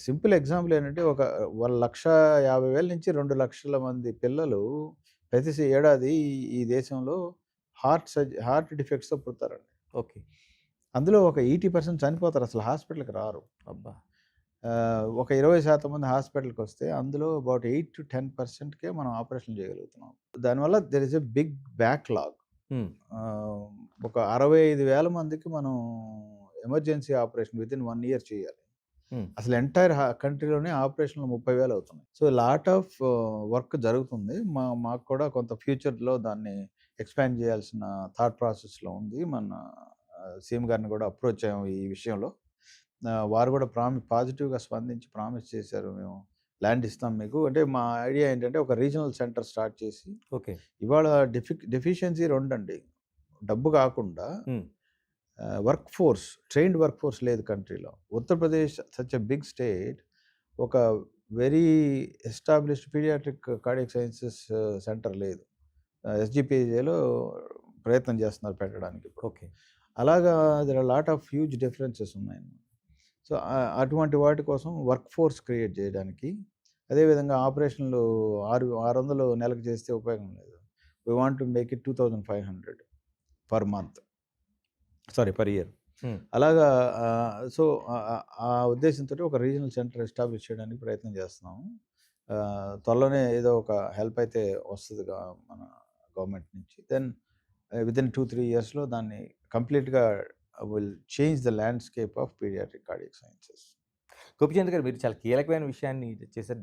Simple example ఏంటంటే ఒక 1,50,000 నుంచి 2,00,000 మంది పిల్లలు ఏడాది ఈ దేశంలో హార్ట్ డిఫెక్ట్స్‌తో పుడతారండి. ఓకే. అందులో ఒక 80% చనిపోతారు. అసలు హాస్పిటల్‌కి రారు. అబ్బా! ఒక 20% మంది హాస్పిటల్‌కొస్తే అందులో అబౌట్ 8-10%కే మనం ఆపరేషన్ చేయగలుగుతున్నాం. దానివల్ల there is a big backlog. Hmm. Ah, ఒక 65,000 మందికి మనం ఎమర్జెన్సీ ఆపరేషన్ వితిన్ 1 ఇయర్ చేయాలి. హ్మ్. అసలు ఎంటైర్ కంట్రీలోనే ఆపరేషన్‌లు 30,000 అవుతున్నాయి. సో, లాట్ ఆఫ్ వర్క్ జరుగుతుంది. మాకు కూడా కొంత ఫ్యూచర్‌లో దాన్ని ఎక్స్‌పాండ్ చేయాల్సిన థాట్ ప్రాసెస్‌లో ఉంది. మన సీఎం గారిని కూడా అప్రోచ్ అయ్యాము ఈ విషయంలో. వారు కూడా పాజిటివ్‌గా స్పందించి ప్రామిస్ చేశారు. మేము ల్యాండ్ ఇస్తాం మీకు. అంటే మా ఐడియా ఏంటంటే ఒక రీజనల్ సెంటర్ స్టార్ట్ చేసి ఓకే. ఇవాళ డెఫిషియన్సీ రెండండి. డబ్బు కాకుండా హ్మ్. ట్రైన్డ్ వర్క్ ఫోర్స్ లేదు కంట్రీలో. Uttar Pradesh such a big state. ఒక very established paediatric cardiac sciences centre లేదు. ఎస్‌జిపిజేలో ప్రయత్నం చేస్తున్నారు పెట్టడానికి ఇప్పుడు. ఓకే. అలాగా there are lot of huge differences ఉన్నాయన్నమాట. సో, అటువంటి వాటి కోసం వర్క్ ఫోర్స్ క్రియేట్ చేయడానికి, అదేవిధంగా ఆపరేషన్‌లు 600 నెలకు చేస్తే ఉపయోగం లేదు. We want to make it 2500 per month. Sorry, per year. Hmm. అలాగా సో, ఆ ఉద్దేశంతోటి ఒక రీజనల్ సెంటర్ ఎస్టాబ్లిష్ చేయడానికి ప్రయత్నం చేస్తున్నాము. త్వరలోనే ఏదో ఒక హెల్ప్ అయితే వస్తది మన గవర్నమెంట్ నుంచి. దెన్ వితిన్ 2-3 ఇయర్స్‌లో దాన్ని కంప్లీట్‌గా will change the landscape of paediatric cardiac sciences. Gopichand garu మీరు చాలా కీలకమైన విషయాన్ని చేశారు.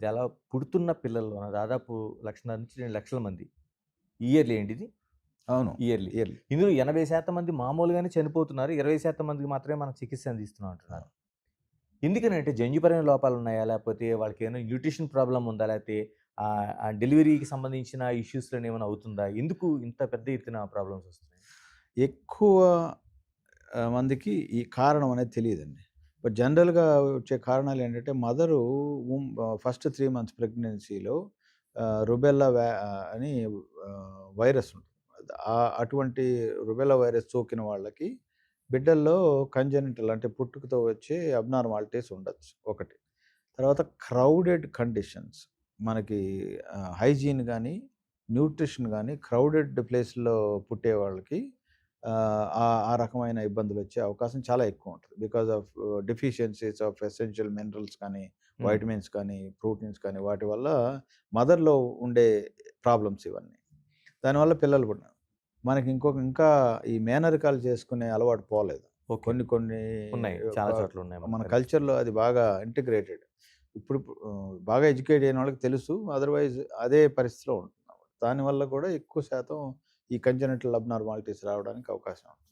పుడుతున్న పిల్లల్లో దాదాపు 1,50,000-2,00,000 మంది. ఇయర్లీ అండి ఇది? అవును. ఇయర్లీ. ఇయర్లీ. ఇందులో 80% మంది మామూలుగానే చనిపోతున్నారు. 20% మందికి మాత్రమే మనం చికిత్స అందిస్తున్నాం అంటున్నారు. ఎందుకనంటే జన్యుపరమైన లోపాలున్నాయా? లేపోతే వాళ్ళకేమైనా న్యూట్రిషన్ ప్రాబ్లమ్ ఉందా? లేతే డెలివరీకి సంబంధించిన ఇష్యూస్‌లోనేమైనా అవుతుందా? ఎందుకు ఇంత పెద్ద ఎత్తున ప్రాబ్లమ్స్ వస్తున్నాయి? ఎక్కువ మందికి ఈ కారణం అనేది తెలీదండి. బట్ జనరల్‌గా వచ్చే కారణాలేంటంటే ఫస్ట్ 3 మంత్స్ ప్రెగ్నెన్సీలో రుబెల్లా అని వైరస్ ఉంటుంది. అటువంటి రుబెల్లా వైరస్ సోకిన వాళ్ళకి బిడ్డల్లో కంజెనిటల్ అంటే పుట్టుకతో వచ్చే అబ్నార్మాలిటీస్ ఉండొచ్చు ఒకటి. తర్వాత క్రౌడెడ్ కండిషన్స్ మనకి హైజీన్ గానీ, న్యూట్రిషన్ గానీ క్రౌడెడ్ ప్లేస్‌లో పుట్టే వాళ్ళకి ఆ రకమైన ఇబ్బందులొచ్చే అవకాశం చాలా ఎక్కువుంటది. Because of deficiencies of essential minerals కానీ, హ్మ్. వైటమిన్స్ కానీ, ప్రోటీన్స్ కానీ వాటి వల్ల మదర్‌లో ఉండే ప్రాబ్లమ్స్ ఇవన్నీ. దానివల్ల పిల్లలు పుట్టరు. మనకి ఇంకా ఈ మేనరికాలు చేసుకునే అలవాటు పోలేదు. ఓకే. కొన్ని కొన్ని ఉన్నాయి. ప చాలా చోట్లున్నాయి మన మన కల్చర్. కల్చర్‌లో అది బాగా ఇంటిగ్రేటెడ్. ఇప్పుడు బాగా ఎడ్యుకేట్ అయిన వాళ్ళకి తెలుసు. అదర్‌వైజ్ అదే పరిస్థితిలో ఉంటున్నాం. దానివల్ల కూడా ఎక్కువ శాతం ఈ కంజెనిటల్ అబ్నార్మాలిటీస్ రావడానికి అవకాశం ఉంటుంది.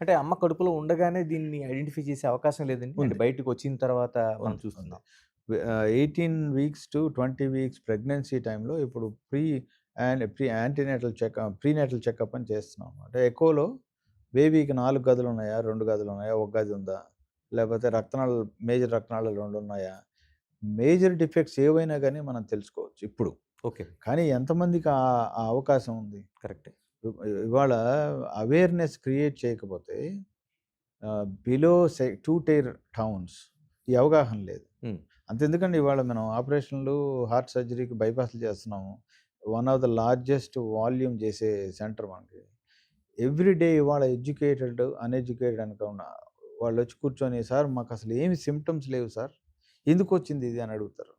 అంటే అమ్మ కడుపులో ఉండగానే దీన్ని ఐడెంటిఫై చేసే అవకాశం లేదండి? అంటే ఉంది. బయటికొచ్చిన తర్వాత మనం ఉంది. చూస్తున్నాం. 18 వీక్స్ టు 20 వీక్స్ ప్రెగ్నెన్సీ టైమ్‌లో ఇప్పుడు ప్రీనేటల్ చెకప్ అని చేస్తున్నాం. అంటే ఎకోలో బేబీకి 4 గదులున్నాయా? 2 గదులున్నాయా? ఒక గది ఉందా? లేకపోతే మేజర్ రక్తనాళాలు 2 ఉన్నాయా? మేజర్ డిఫెక్ట్స్ ఏవైనా గాని మనం తెలుసుకోవచ్చు ఇప్పుడు. ఓకే. కానీ ఎంతమందికి ఆ అవకాశం ఉంది? కరెక్టే. ఇవాళ అవేర్‌నెస్ క్రియేట్ చేయకపోతే బిలో 2 టైర్ టౌన్స్ ఈ అవగాహన లేదు. హ్మ్. అంతెందుకండి ఇవాళ మనం ఆపరేషన్‌లు, హార్ట్ సర్జరీకి బైపాస్‌లు చేస్తున్నాము. One of the largest volume చేసే సెంటర్ మనకి. ఎవ్రీ డే ఇవాళ ఎడ్యుకేటెడ్, అన్‌ఎడ్యుకేటెడ్ అనుకున్న వాళ్ళొచ్చి కూర్చొని, "సార్ మాకసలు ఏమి సింప్టమ్స్ లేవు సార్. ఎందుకొచ్చింది ఇది?" అని అడుగుతారు.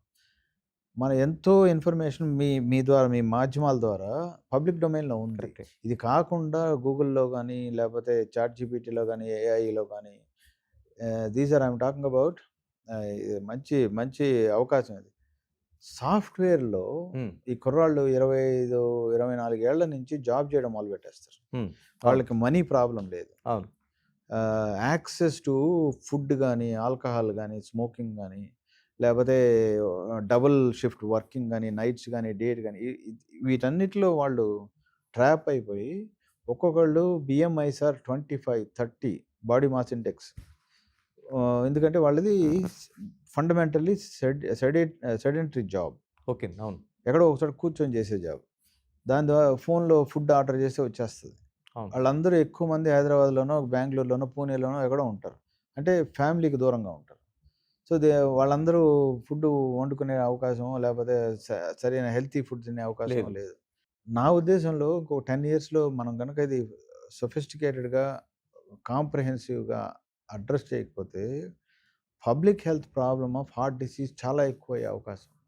మన ఎంతో ఇన్ఫర్మేషన్ మీ మీ ద్వారా మీ మాధ్యమాల ద్వారా పబ్లిక్ డొమైన్‌లో ఉంది. కరెక్టే. ఇది కాకుండా గూగుల్‌లో గాని, లేపోతే చాట్‌జీపీటీలో గాని, ఏఐలో గాని ఐయామ్ టాకింగ్ అబౌట్ ఇది మంచి మంచి అవకాశం ఇది. సాఫ్ట్‌వేర్‌లో హ్మ్. ఈ కుర్రాళ్ళు 25, 24 ఏళ్ల నుంచి జాబ్ చేయడం మొదలుపెట్టేస్తారు. హ్మ్. అవును. వాళ్ళకి మనీ ప్రాబ్లమ్ లేదు. అవును. యాక్సెస్ టు ఫుడ్ గాని, ఆల్కహాల్ గాని, స్మోకింగ్ గాని, లేపోతే డబుల్ షిఫ్ట్ వర్కింగ్ గాని, నైట్స్ గాని, డేట్ గాని వీటన్నిటిలో వాళ్ళు ట్రాప్ అయిపోయి ఒక్కొక్కళ్ళు BMIs are 25, 30 body mass index. ఎందుకంటే వాళ్ళది ఫండమెంటల్లీ సెడెంటరీ జాబ్. ఓకే. అవును. ఎక్కడో ఒక చోట కూర్చొని చేసే జాబ్. దాని ద్వారా ఫోన్‌లో ఫుడ్ ఆర్డర్ చేస్తే వచ్చేస్తది. అవును. ఆళ్ళందరూ ఎక్కువ మంది హైదరాబాద్‌లోనో, బెంగుళూరులోనో, పూణేలోనో ఎక్కడో ఉంటారు. అంటే ఫ్యామిలీకి దూరంగా ఉంటారు. సో, వాళ్ళందరూ ఫుడ్డు వండుకునే అవకాశం లేపోతే స సరైన హెల్తీ ఫుడ్ తినే అవకాశం లేదు. లేదు. నా ఉద్దేశంలో ఇంకో 10 ఇయర్స్‌లో మనం గనక ఇది సొఫిస్టికేటెడ్‌గా, కాంప్రహెన్సివ్‌గా అడ్రెస్ చేయకపోతే public health problem of heart disease చాలా ఎక్కువయ్యే అవకాశం.